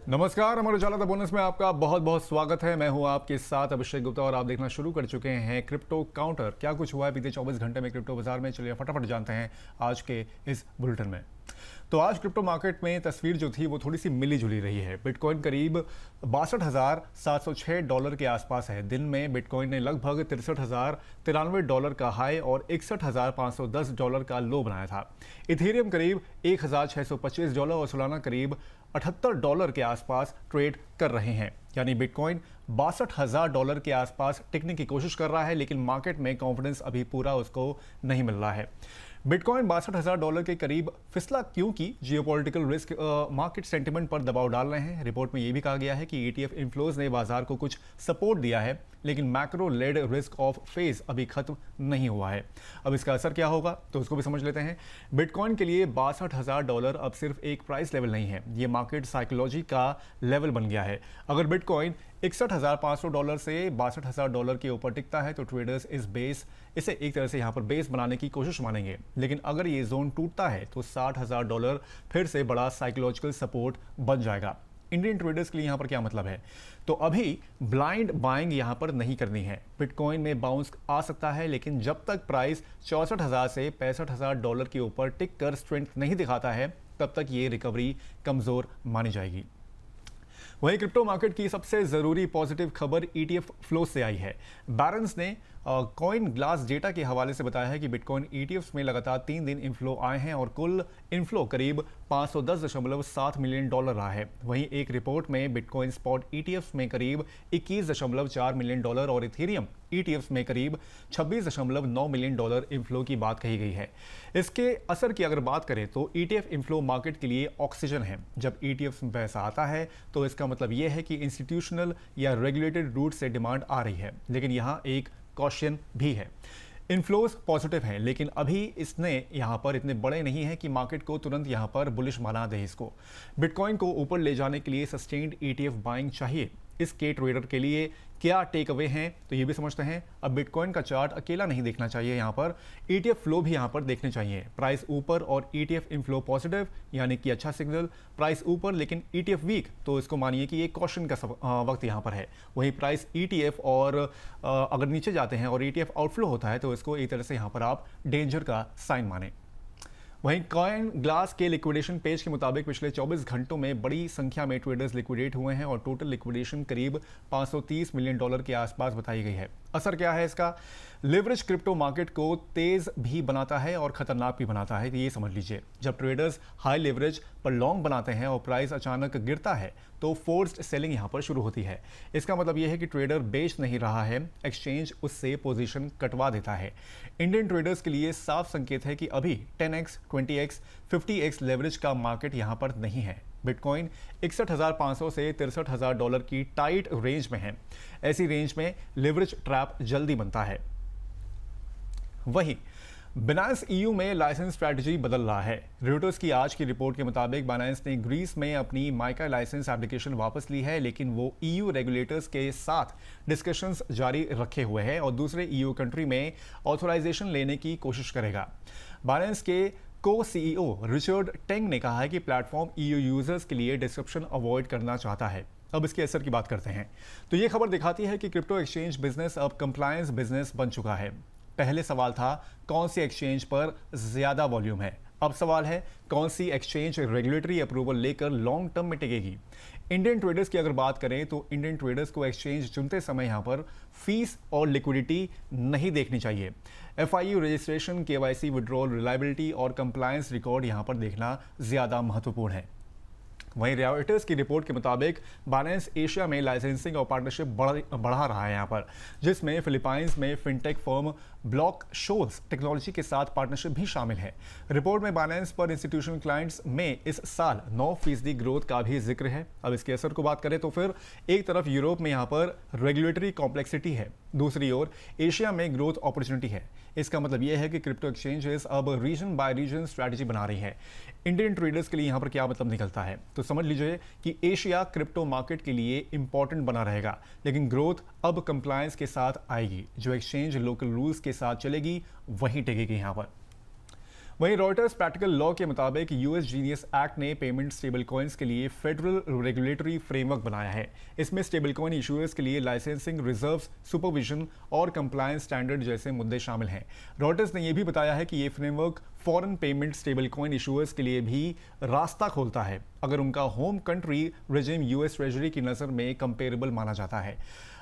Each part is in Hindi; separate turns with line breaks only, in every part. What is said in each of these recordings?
नमस्कार, अमर उजाला द बोनस में आपका बहुत बहुत स्वागत है। मैं हूं आपके साथ अभिषेक गुप्ता और आप देखना शुरू कर चुके हैं क्रिप्टो काउंटर। क्या कुछ हुआ है बीते 24 घंटे में क्रिप्टो बाजार में, चलिए फटाफट जानते हैं आज के इस बुलेटिन में। तो आज क्रिप्टो मार्केट में तस्वीर जो थी वो थोड़ी सी मिली जुली रही है। बिटकॉइन करीब 62,706 डॉलर के आसपास है। दिन में बिटकॉइन ने लगभग 63,093 डॉलर का हाई और 61,510 डॉलर का लो बनाया था। इथेरियम करीब 1,625 डॉलर और सोलाना करीब 78 डॉलर के आसपास ट्रेड कर रहे हैं। यानी बिटकॉइन 62,000 डॉलर के आसपास टिकने की कोशिश कर रहा है, लेकिन मार्केट में कॉन्फिडेंस अभी पूरा उसको नहीं मिल रहा है। बिटकॉइन 62,000 डॉलर के करीब फिसला क्योंकि जियोपॉलिटिकल रिस्क मार्केट सेंटिमेंट पर दबाव डाल रहे हैं। रिपोर्ट में यह भी कहा गया है कि ETF इन्फ्लोज ने बाजार को कुछ सपोर्ट दिया है, लेकिन macro led risk off phase अभी खत्म नहीं हुआ है। अब इसका असर क्या होगा तो उसको भी समझ लेते हैं। बिटकॉइन के लिए 62,000 डॉलर अब सिर्फ एक प्राइस लेवल नहीं है, ये मार्केट साइकोलॉजी का लेवल बन गया है। अगर बिटकॉइन 61,500 डॉलर से 62,000 डॉलर के ऊपर टिकता है तो ट्रेडर्स इसे एक तरह से यहाँ पर बेस बनाने की कोशिश मानेंगे। लेकिन अगर ये जोन टूटता है तो 60,000 डॉलर फिर से बड़ा साइकोलॉजिकल सपोर्ट बन जाएगा। इंडियन ट्रेडर्स के लिए यहाँ पर क्या मतलब है, तो अभी ब्लाइंड बाइंग यहाँ पर नहीं करनी है। बिटकॉइन में बाउंस आ सकता है, लेकिन जब तक प्राइस 64,000 से 65,000 डॉलर के ऊपर टिक कर स्ट्रेंथ नहीं दिखाता है तब तक ये रिकवरी कमजोर मानी जाएगी। वहीं क्रिप्टो मार्केट की सबसे जरूरी पॉजिटिव खबर ETF फ्लो से आई है। बैरेंस ने कॉइन ग्लास डेटा के हवाले से बताया है कि बिटकॉइन ETFs में लगातार 3 दिन इनफ्लो आए हैं और कुल इनफ्लो करीब 510.7 मिलियन डॉलर रहा है। वहीं एक रिपोर्ट में बिटकॉइन स्पॉट ETFs में करीब 21.4 मिलियन डॉलर और इथेरियम ETFs में करीब 26.9 मिलियन डॉलर इनफ्लो की बात कही गई है। इसके असर की अगर बात करें तो ETF इनफ्लो मार्केट के लिए ऑक्सीजन है। जब ETFs में पैसा आता है तो इसका मतलब यह है कि इंस्टीट्यूशनल या रेगुलेटेड रूट से डिमांड आ रही है। लेकिन यहाँ एक कॉशन भी है। इनफ्लोज पॉजिटिव हैं, लेकिन अभी इसने यहाँ पर इतने बड़े नहीं हैं कि मार्केट को तुरंत यहाँ पर बुलिश बना दे। इसको बिटकॉइन को ऊपर ले जाने के लिए सस्टेन्ड ETF बाइंग चाहिए। इसके ट्रेडर के लिए क्या टेक अवे हैं तो ये भी समझते हैं। अब बिटकॉइन का चार्ट अकेला नहीं देखना चाहिए, यहाँ पर ETF फ्लो भी यहाँ पर देखने चाहिए। प्राइस ऊपर और ETF इनफ्लो पॉजिटिव यानी कि अच्छा सिग्नल। प्राइस ऊपर लेकिन ETF वीक तो इसको मानिए कि ये कॉशन का वक्त यहाँ पर है। वहीं प्राइस ETF और अगर नीचे जाते हैं और ETF आउटफ्लो होता है तो इसको एक तरह से यहाँ पर आप डेंजर का साइन माने। वहीं कॉइन ग्लास के लिक्विडेशन पेज के मुताबिक पिछले 24 घंटों में बड़ी संख्या में ट्रेडर्स लिक्विडेट हुए हैं और टोटल लिक्विडेशन करीब 530 मिलियन डॉलर के आसपास बताई गई है। असर क्या है इसका? लिवरेज क्रिप्टो मार्केट को तेज भी बनाता है और खतरनाक भी बनाता है, तो ये समझ लीजिए। जब ट्रेडर्स हाई लिवरेज पर लॉन्ग बनाते हैं और प्राइस अचानक गिरता है तो फोर्स्ड सेलिंग यहाँ पर शुरू होती है। इसका मतलब यह है कि ट्रेडर बेच नहीं रहा है, एक्सचेंज उससे पोजीशन कटवा देता है। इंडियन ट्रेडर्स के लिए साफ संकेत है कि अभी 10x, 20x, 50x लेवरेज का मार्केट यहाँ पर नहीं है। बिटकॉइन 61,500 से 63,000 डॉलर की टाइट रेंज में है। ऐसी रेंज में लिवरेज ट्रैप जल्दी बनता है। वहीं बाइनेंस EU में लाइसेंस स्ट्रैटेजी बदल रहा है। रॉयटर्स की आज की रिपोर्ट के मुताबिक बाइनेंस ने ग्रीस में अपनी माइका लाइसेंस एप्लीकेशन वापस ली है, लेकिन वो EU रेगुलेटर्स के साथ डिस्कशंस जारी रखे हुए है और दूसरे EU कंट्री में ऑथराइजेशन लेने की कोशिश करेगा। बाइनेंस के CEO रिचर्ड टेंग ने कहा है कि प्लेटफॉर्म EU यूजर्स के लिए डिस्क्रिप्शन अवॉइड करना चाहता है। अब इसके असर की बात करते हैं तो ये खबर दिखाती है कि क्रिप्टो एक्सचेंज बिजनेस अब कंप्लायंस बिजनेस बन चुका है। पहले सवाल था कौन सी एक्सचेंज पर ज्यादा वॉल्यूम है, अब सवाल है कौन सी एक्सचेंज रेगुलेटरी अप्रूवल लेकर लॉन्ग टर्म में टिकेगी। इंडियन ट्रेडर्स की अगर बात करें तो इंडियन ट्रेडर्स को एक्सचेंज चुनते समय यहाँ पर फीस और लिक्विडिटी नहीं देखनी चाहिए। FIU registration, KYC, withdrawal, reliability और कंप्लायंस रिकॉर्ड यहाँ पर देखना ज्यादा महत्वपूर्ण है। वहीं रॉयटर्स की रिपोर्ट के मुताबिक बाइनेंस एशिया में लाइसेंसिंग और पार्टनरशिप बढ़ा रहा है यहाँ पर, जिसमें फिलीपाइंस में fintech firm Block Scholes technology के साथ पार्टनरशिप भी शामिल है। रिपोर्ट में बाइनेंस पर इंस्टीट्यूशनल क्लाइंट्स में इस साल 9% ग्रोथ का भी जिक्र है। अब इसके असर को बात करें तो फिर एक तरफ यूरोप में यहाँ पर रेगुलेटरी कॉम्प्लेक्सिटी है, दूसरी ओर एशिया में ग्रोथ अपॉर्चुनिटी है। इसका मतलब यह है कि क्रिप्टो एक्सचेंजेस अब रीजन बाय रीजन स्ट्रैटेजी बना रही है। इंडियन ट्रेडर्स के लिए यहाँ पर क्या मतलब निकलता है तो समझ लीजिए कि एशिया क्रिप्टो मार्केट के लिए इंपॉर्टेंट बना रहेगा, लेकिन ग्रोथ अब कंप्लायंस के साथ आएगी। जो एक्सचेंज लोकल रूल्स के साथ चलेगी वहीं टिकेगी यहाँ पर। वहीं रॉयटर्स प्रैक्टिकल लॉ के मुताबिक यूएस जीनियस एक्ट ने पेमेंट स्टेबल कॉइन्स के लिए फेडरल रेगुलेटरी फ्रेमवर्क बनाया है। इसमें स्टेबल कॉइन इशूअर्स के लिए लाइसेंसिंग, रिजर्व्स, सुपरविजन और कंप्लायंस स्टैंडर्ड जैसे मुद्दे शामिल हैं। रॉयटर्स ने यह भी बताया है कि यह framework foreign payment stable coin issuers के लिए भी रास्ता खोलता है अगर उनका home country regime US treasury की नज़र में कंपेरेबल माना जाता है।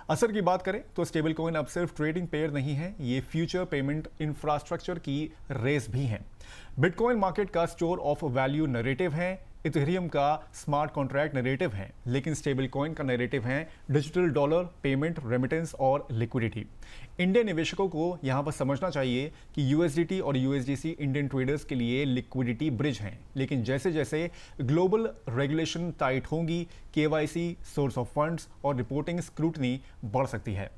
असर की बात करें तो स्टेबल कॉइन अब सिर्फ ट्रेडिंग पेयर नहीं है, ये फ्यूचर पेमेंट इंफ्रास्ट्रक्चर की रेस भी है। बिटकॉइन मार्केट का स्टोर ऑफ वैल्यू नैरेटिव है, इथेरियम का स्मार्ट कॉन्ट्रैक्ट नैरेटिव है, लेकिन स्टेबल कॉइन का नैरेटिव है डिजिटल डॉलर, पेमेंट, रेमिटेंस और लिक्विडिटी। इंडियन निवेशकों को यहां पर समझना चाहिए कि यूएसडीटी और यूएसडीसी इंडियन ट्रेडर्स के लिए लिक्विडिटी ब्रिज हैं, लेकिन जैसे जैसे ग्लोबल रेगुलेशन टाइट होंगी, केवाईसी, सोर्स ऑफ फंड्स और रिपोर्टिंग स्क्रूटनी बढ़ सकती है।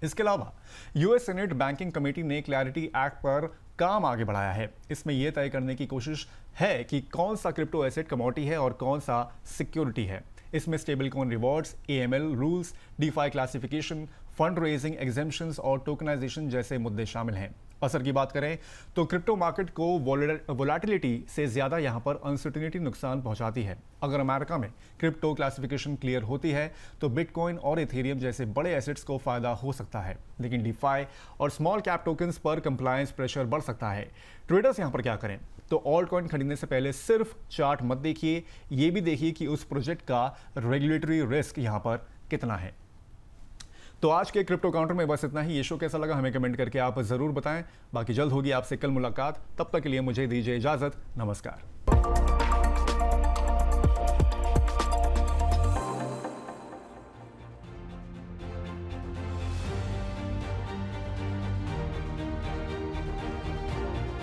इसके अलावा यूएस सीनेट बैंकिंग कमेटी ने क्लैरिटी एक्ट पर काम आगे बढ़ाया है। इसमें यह तय करने की कोशिश है कि कौन सा क्रिप्टो एसेट कमोडिटी है और कौन सा सिक्योरिटी है। इसमें stable coin rewards, AML rules, DeFi classification, fund raising exemptions और टोकनाइजेशन जैसे मुद्दे शामिल हैं। असर की बात करें तो क्रिप्टो मार्केट को वोलेटिलिटी से ज्यादा यहां पर अनसर्टेनिटी नुकसान पहुंचाती है। अगर अमेरिका में क्रिप्टो क्लासिफिकेशन क्लियर होती है तो बिटकॉइन और इथेरियम जैसे बड़े एसेट्स को फायदा हो सकता है, लेकिन डीफाई और स्मॉल कैप टोकन्स पर कंप्लायंस प्रेशर बढ़ सकता है। ट्रेडर्स यहां पर क्या करें? तो ऑल्ट कॉइन खरीदने से पहले सिर्फ चार्ट मत देखिए, ये भी देखिए कि उस प्रोजेक्ट का रेगुलेटरी रिस्क यहां पर कितना है। तो आज के क्रिप्टो काउंटर में बस इतना ही। ये शो कैसा लगा हमें कमेंट करके आप जरूर बताएं। बाकी जल्द होगी आपसे कल मुलाकात, तब तक के लिए मुझे दीजिए इजाजत। नमस्कार।